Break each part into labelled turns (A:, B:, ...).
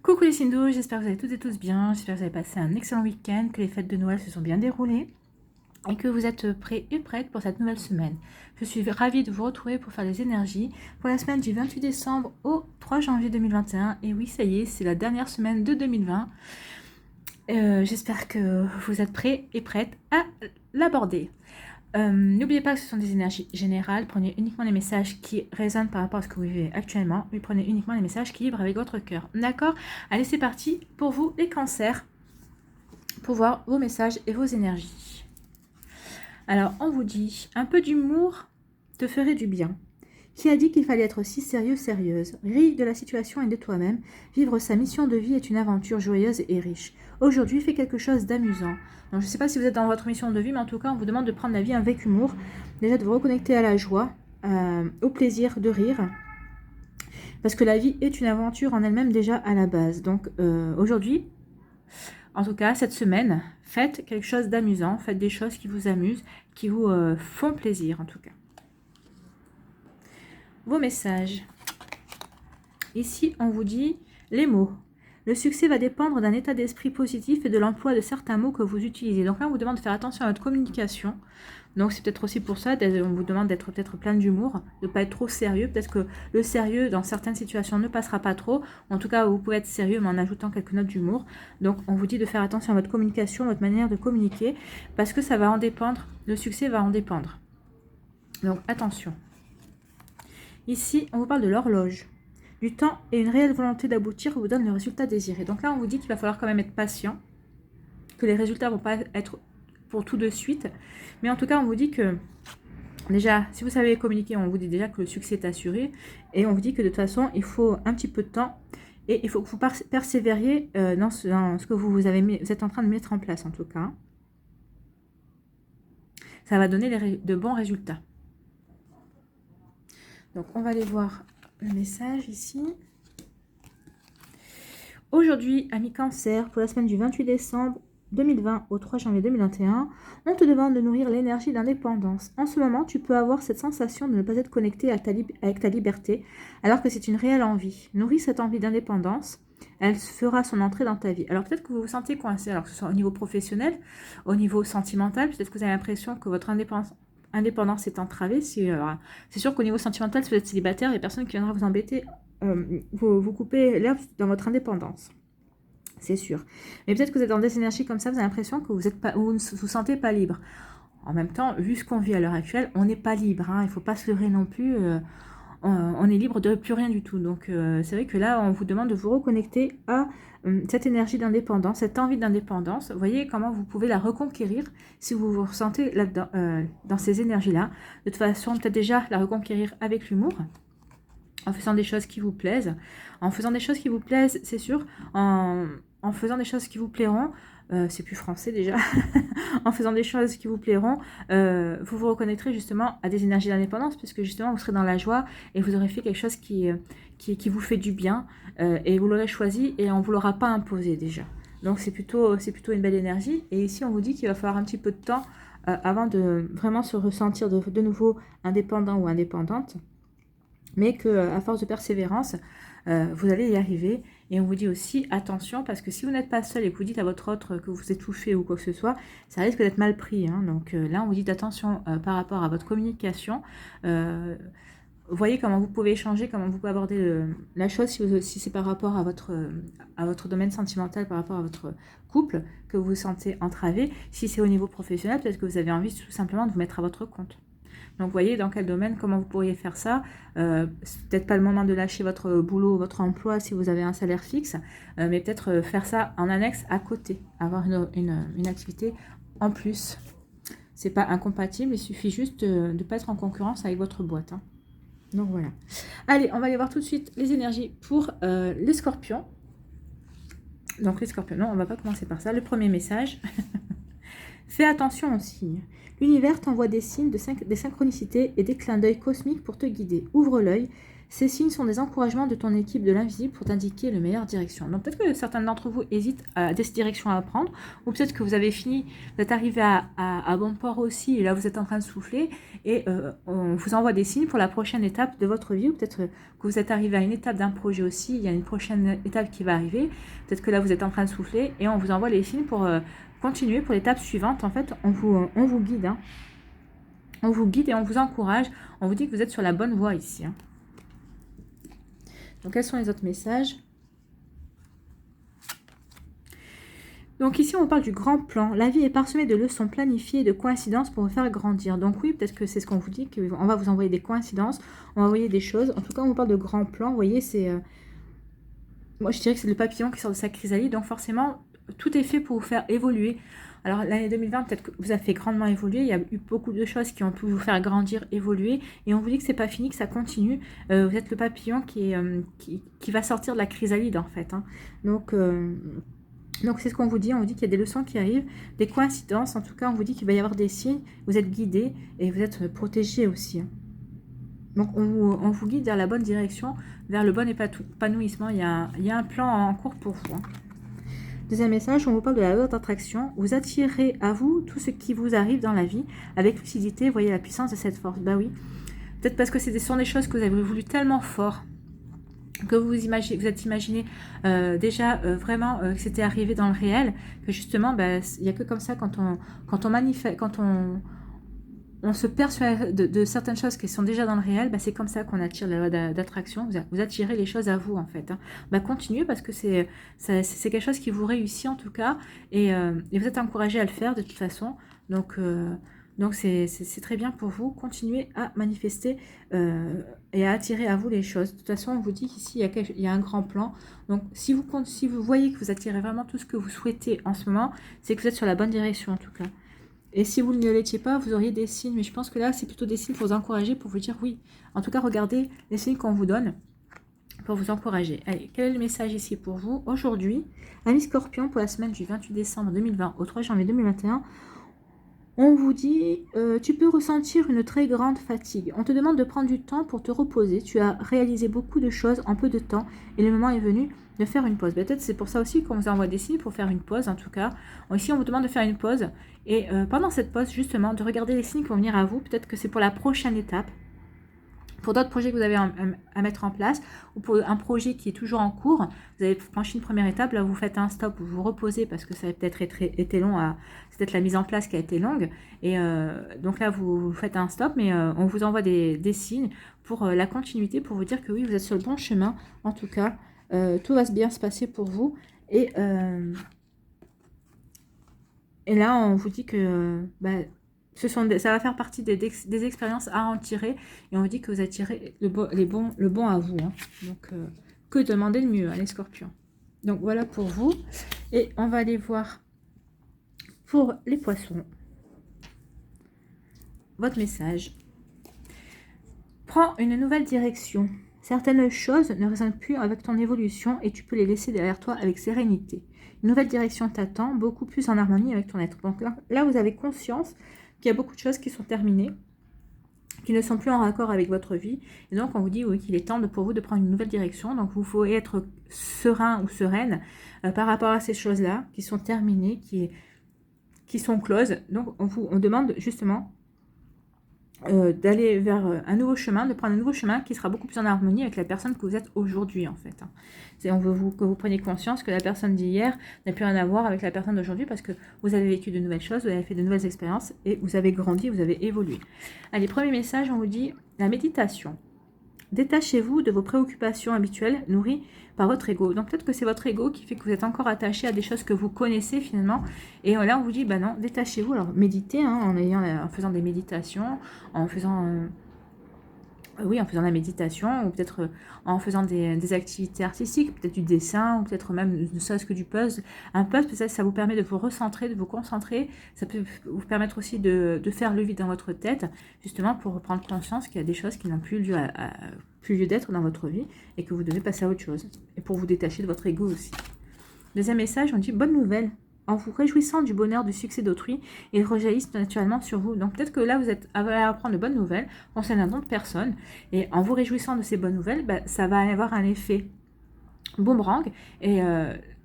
A: Coucou les Sindous, j'espère que vous allez toutes et tous bien, j'espère que vous avez passé un excellent week-end, que les fêtes de Noël se sont bien déroulées et que vous êtes prêts et prêtes pour cette nouvelle semaine. Je suis ravie de vous retrouver pour faire les énergies pour la semaine du 28 décembre au 3 janvier 2021. Et oui, ça y est, c'est la dernière semaine de 2020. J'espère que vous êtes prêts et prêtes à l'aborder. N'oubliez pas que ce sont des énergies générales. Prenez uniquement les messages qui résonnent par rapport à ce que vous vivez actuellement. Oui, prenez uniquement les messages qui vibrent avec votre cœur. D'accord? Allez, c'est parti pour vous, les cancers, pour voir vos messages et vos énergies. Alors, on vous dit, un peu d'humour te ferait du bien. Qui a dit qu'il fallait être si sérieux, sérieuse? Ris de la situation et de toi-même. Vivre sa mission de vie est une aventure joyeuse et riche. Aujourd'hui, fais quelque chose d'amusant. Donc, je ne sais pas si vous êtes dans votre mission de vie, mais en tout cas, on vous demande de prendre la vie avec humour. Déjà, de vous reconnecter à la joie, au plaisir de rire. Parce que la vie est une aventure en elle-même déjà à la base. Donc, aujourd'hui, en tout cas, cette semaine, faites quelque chose d'amusant. Faites des choses qui vous amusent, qui vous font plaisir, en tout cas. Vos messages. Ici, on vous dit les mots. Le succès va dépendre d'un état d'esprit positif et de l'emploi de certains mots que vous utilisez. Donc là, on vous demande de faire attention à votre communication. Donc c'est peut-être aussi pour ça, on vous demande d'être peut-être plein d'humour, de ne pas être trop sérieux. Peut-être que le sérieux, dans certaines situations, ne passera pas trop. En tout cas, vous pouvez être sérieux, mais en ajoutant quelques notes d'humour. Donc on vous dit de faire attention à votre communication, votre manière de communiquer, parce que ça va en dépendre, le succès va en dépendre. Donc attention. Ici, on vous parle de l'horloge. Du temps et une réelle volonté d'aboutir vous donne le résultat désiré. Donc là, on vous dit qu'il va falloir quand même être patient, que les résultats ne vont pas être pour tout de suite. Mais en tout cas, on vous dit que, déjà, si vous savez communiquer, on vous dit déjà que le succès est assuré. Et on vous dit que de toute façon, il faut un petit peu de temps. Et il faut que vous persévériez dans ce que vous êtes en train de mettre en place, en tout cas. Ça va donner de bons résultats. Donc, on va aller voir le message ici. Aujourd'hui, ami Cancer, pour la semaine du 28 décembre 2020 au 3 janvier 2021, on te demande de nourrir l'énergie d'indépendance. En ce moment, tu peux avoir cette sensation de ne pas être connecté avec ta liberté, alors que c'est une réelle envie. Nourris cette envie d'indépendance, elle fera son entrée dans ta vie. Alors peut-être que vous vous sentez coincé, alors que ce soit au niveau professionnel, au niveau sentimental, peut-être que vous avez l'impression que votre indépendance est entravée. C'est sûr qu'au niveau sentimental, si vous êtes célibataire, il y a personne qui viendra vous embêter, vous coupez l'herbe dans votre indépendance. C'est sûr. Mais peut-être que vous êtes dans des énergies comme ça, vous avez l'impression que vous ne vous sentez pas libre. En même temps, vu ce qu'on vit à l'heure actuelle, on n'est pas libre. Hein, il ne faut pas se leurrer non plus. On est libre de plus rien du tout. Donc c'est vrai que là, on vous demande de vous reconnecter à cette énergie d'indépendance, cette envie d'indépendance. Vous voyez comment vous pouvez la reconquérir si vous vous ressentez là-dedans, dans ces énergies-là. De toute façon, peut-être déjà la reconquérir avec l'humour, en faisant des choses qui vous plaisent. En faisant des choses qui vous plaisent, c'est sûr. En faisant des choses qui vous plairont, c'est plus français déjà, en faisant des choses qui vous plairont, vous vous reconnaîtrez justement à des énergies d'indépendance, puisque justement vous serez dans la joie et vous aurez fait quelque chose qui vous fait du bien, et vous l'aurez choisi et on ne vous l'aura pas imposé déjà. Donc c'est plutôt une belle énergie. Et ici on vous dit qu'il va falloir un petit peu de temps avant de vraiment se ressentir de nouveau indépendant ou indépendante, mais qu'à force de persévérance, vous allez y arriver. Et on vous dit aussi, attention, parce que si vous n'êtes pas seul et que vous dites à votre autre que vous étouffez ou quoi que ce soit, ça risque d'être mal pris. Hein. Donc là, on vous dit attention par rapport à votre communication. Voyez comment vous pouvez échanger, comment vous pouvez aborder la chose si c'est par rapport à votre domaine sentimental, par rapport à votre couple, que vous vous sentez entravé. Si c'est au niveau professionnel, peut-être que vous avez envie tout simplement de vous mettre à votre compte. Donc, voyez dans quel domaine, comment vous pourriez faire ça. C'est peut-être pas le moment de lâcher votre boulot, votre emploi si vous avez un salaire fixe, mais peut-être faire ça en annexe à côté, avoir une activité en plus. C'est pas incompatible, il suffit juste de ne pas être en concurrence avec votre boîte. Hein. Donc, voilà. Allez, on va aller voir tout de suite les énergies pour les scorpions. Donc, les scorpions, non, on va pas commencer par ça. Le premier message... Fais attention aux signes. L'univers t'envoie des signes, des synchronicités et des clins d'œil cosmiques pour te guider. Ouvre l'œil. Ces signes sont des encouragements de ton équipe de l'invisible pour t'indiquer la meilleure direction. Donc peut-être que certains d'entre vous hésitent à des directions à prendre, ou peut-être que vous avez fini, vous êtes arrivé à bon port aussi, et là vous êtes en train de souffler, et on vous envoie des signes pour la prochaine étape de votre vie, ou peut-être que vous êtes arrivé à une étape d'un projet aussi, il y a une prochaine étape qui va arriver, peut-être que là vous êtes en train de souffler, et on vous envoie les signes pour continuer pour l'étape suivante. En fait, on vous guide, hein. On vous guide et on vous encourage, on vous dit que vous êtes sur la bonne voie ici, hein. Donc, quels sont les autres messages? Donc ici, on parle du grand plan. La vie est parsemée de leçons planifiées et de coïncidences pour vous faire grandir. Donc oui, peut-être que c'est ce qu'on vous dit, qu'on va vous envoyer des coïncidences, on va envoyer des choses. En tout cas, on vous parle de grand plan. Vous voyez, c'est... moi, je dirais que c'est le papillon qui sort de sa chrysalide. Donc forcément, tout est fait pour vous faire évoluer. Alors l'année 2020, peut-être que vous a fait grandement évoluer. Il y a eu beaucoup de choses qui ont pu vous faire grandir, évoluer. Et on vous dit que c'est pas fini, que ça continue. Vous êtes le papillon qui va sortir de la chrysalide, en fait, hein. Donc c'est ce qu'on vous dit. On vous dit qu'il y a des leçons qui arrivent, des coïncidences. En tout cas, on vous dit qu'il va y avoir des signes. Vous êtes guidé et vous êtes protégé aussi, hein. Donc on vous guide vers la bonne direction, vers le bon épanouissement. Il y a un plan en cours pour vous, hein. Deuxième message, on vous parle de la loi d'attraction. Vous attirez à vous tout ce qui vous arrive dans la vie avec lucidité. Voyez la puissance de cette force. Bah oui. Peut-être parce que ce sont des choses que vous avez voulu tellement fort, que vous êtes imaginé déjà vraiment que c'était arrivé dans le réel, que justement, bah, il n'y a que comme ça quand on manifeste, quand on se persuade de certaines choses qui sont déjà dans le réel, bah, c'est comme ça qu'on attire la loi d'attraction. Vous attirez les choses à vous, en fait, hein. Bah, continuez parce que c'est quelque chose qui vous réussit en tout cas, et vous êtes encouragé à le faire de toute façon. Donc c'est très bien pour vous. Continuez à manifester et à attirer à vous les choses. De toute façon, on vous dit qu'ici, il y a un grand plan. Donc si vous voyez que vous attirez vraiment tout ce que vous souhaitez en ce moment, c'est que vous êtes sur la bonne direction en tout cas. Et si vous ne l'étiez pas, vous auriez des signes. Mais je pense que là, c'est plutôt des signes pour vous encourager, pour vous dire oui. En tout cas, regardez les signes qu'on vous donne pour vous encourager. Allez, quel est le message ici pour vous aujourd'hui? Amis Scorpion, pour la semaine du 28 décembre 2020 au 3 janvier 2021, on vous dit, tu peux ressentir une très grande fatigue. On te demande de prendre du temps pour te reposer. Tu as réalisé beaucoup de choses en peu de temps et le moment est venu de faire une pause. Peut-être c'est pour ça aussi qu'on vous envoie des signes pour faire une pause en tout cas. Ici, on vous demande de faire une pause et pendant cette pause, justement, de regarder les signes qui vont venir à vous. Peut-être que c'est pour la prochaine étape, pour d'autres projets que vous avez à mettre en place, ou pour un projet qui est toujours en cours. Vous avez franchi une première étape, là vous faites un stop, vous vous reposez parce que ça a peut-être été long, c'est peut-être la mise en place qui a été longue, et donc là vous faites un stop, mais on vous envoie des signes pour la continuité, pour vous dire que oui, vous êtes sur le bon chemin, en tout cas, tout va bien se passer pour vous, et là on vous dit que... ça va faire partie des expériences à en tirer. Et on vous dit que vous attirez le bon à vous, hein. Donc, que demander de mieux, hein, les scorpions. Donc, voilà pour vous. Et on va aller voir pour les poissons. Votre message. Prends une nouvelle direction. Certaines choses ne résonnent plus avec ton évolution et tu peux les laisser derrière toi avec sérénité. Une nouvelle direction t'attend, beaucoup plus en harmonie avec ton être. Donc là vous avez conscience qu'il y a beaucoup de choses qui sont terminées, qui ne sont plus en raccord avec votre vie. Et donc, on vous dit oui, qu'il est temps pour vous de prendre une nouvelle direction. Donc, vous faut être serein ou sereine par rapport à ces choses-là qui sont terminées, qui sont closes. Donc, on demande justement d'aller vers un nouveau chemin, de prendre un nouveau chemin qui sera beaucoup plus en harmonie avec la personne que vous êtes aujourd'hui, en fait, hein. On veut que vous preniez conscience que la personne d'hier n'a plus rien à voir avec la personne d'aujourd'hui parce que vous avez vécu de nouvelles choses, vous avez fait de nouvelles expériences et vous avez grandi, vous avez évolué. Allez, premier message, on vous dit la méditation. Détachez-vous de vos préoccupations habituelles nourries par votre ego. Donc peut-être que c'est votre ego qui fait que vous êtes encore attaché à des choses que vous connaissez finalement. Et là, on vous dit, bah non, détachez-vous. Alors méditez, hein, en faisant des méditations, en faisant la méditation, ou peut-être en faisant des activités artistiques, peut-être du dessin, ou peut-être même ne serait-ce que du puzzle. Un puzzle, peut-être ça vous permet de vous recentrer, de vous concentrer. Ça peut vous permettre aussi de faire le vide dans votre tête, justement pour prendre conscience qu'il y a des choses qui n'ont plus lieu d'être dans votre vie et que vous devez passer à autre chose. Et pour vous détacher de votre ego aussi. Deuxième message, on dit bonne nouvelle. en vous réjouissant du bonheur, du succès d'autrui, ils rejaillissent naturellement sur vous. Donc peut-être que là, vous êtes à apprendre de bonnes nouvelles concernant d'autres personnes. Et en vous réjouissant de ces bonnes nouvelles, ça va avoir un effet boomerang. Et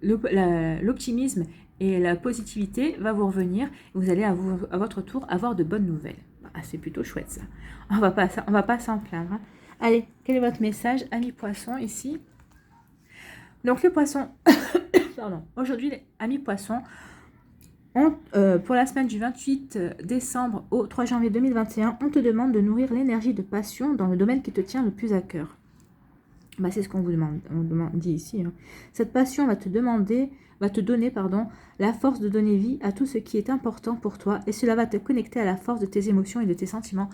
A: l'optimisme et la positivité va vous revenir. Et vous allez à votre tour avoir de bonnes nouvelles. C'est plutôt chouette ça. On va pas s'en plaindre. Hein. Allez, quel est votre message, amis poissons, ici? Donc, le poisson, pardon, aujourd'hui, les amis poissons, pour la semaine du 28 décembre au 3 janvier 2021, on te demande de nourrir l'énergie de passion dans le domaine qui te tient le plus à cœur. C'est ce qu'on vous demande, dit ici. Hein. Cette passion va te donner, la force de donner vie à tout ce qui est important pour toi et cela va te connecter à la force de tes émotions et de tes sentiments.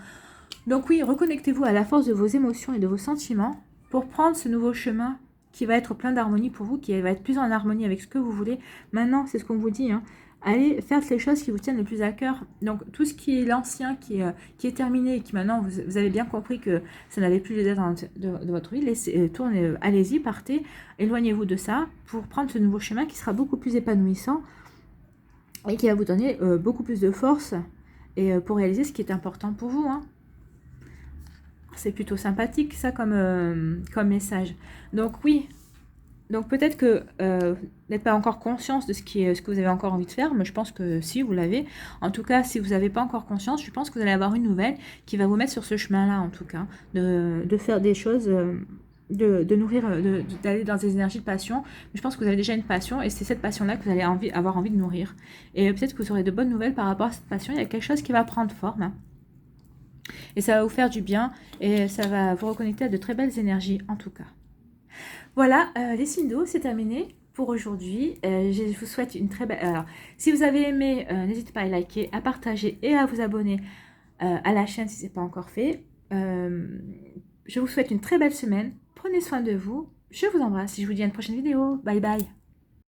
A: Donc oui, reconnectez-vous à la force de vos émotions et de vos sentiments pour prendre ce nouveau chemin qui va être plein d'harmonie pour vous, qui va être plus en harmonie avec ce que vous voulez. Maintenant, c'est ce qu'on vous dit, hein. Allez faire les choses qui vous tiennent le plus à cœur. Donc, tout ce qui est l'ancien, qui est terminé et qui maintenant, vous avez bien compris que ça n'avait plus lieu de votre vie, tournez, allez-y, partez, éloignez-vous de ça pour prendre ce nouveau chemin qui sera beaucoup plus épanouissant et qui va vous donner beaucoup plus de force et pour réaliser ce qui est important pour vous, hein. C'est plutôt sympathique ça comme message. Donc oui, donc peut-être que vous n'êtes pas encore conscience de ce que vous avez encore envie de faire, mais je pense que si, vous l'avez. En tout cas, si vous n'avez pas encore conscience, je pense que vous allez avoir une nouvelle qui va vous mettre sur ce chemin-là, en tout cas, de faire des choses, de nourrir, d'aller dans des énergies de passion. Mais je pense que vous avez déjà une passion et c'est cette passion-là que vous allez avoir envie de nourrir. Et peut-être que vous aurez de bonnes nouvelles par rapport à cette passion. Il y a quelque chose qui va prendre forme, hein. Et ça va vous faire du bien et ça va vous reconnecter à de très belles énergies en tout cas. Voilà, les signes d'eau, c'est terminé pour aujourd'hui. Je vous souhaite une très belle... Alors, si vous avez aimé, n'hésitez pas à liker, à partager et à vous abonner à la chaîne si ce n'est pas encore fait. Je vous souhaite une très belle semaine. Prenez soin de vous. Je vous embrasse et je vous dis à une prochaine vidéo. Bye bye.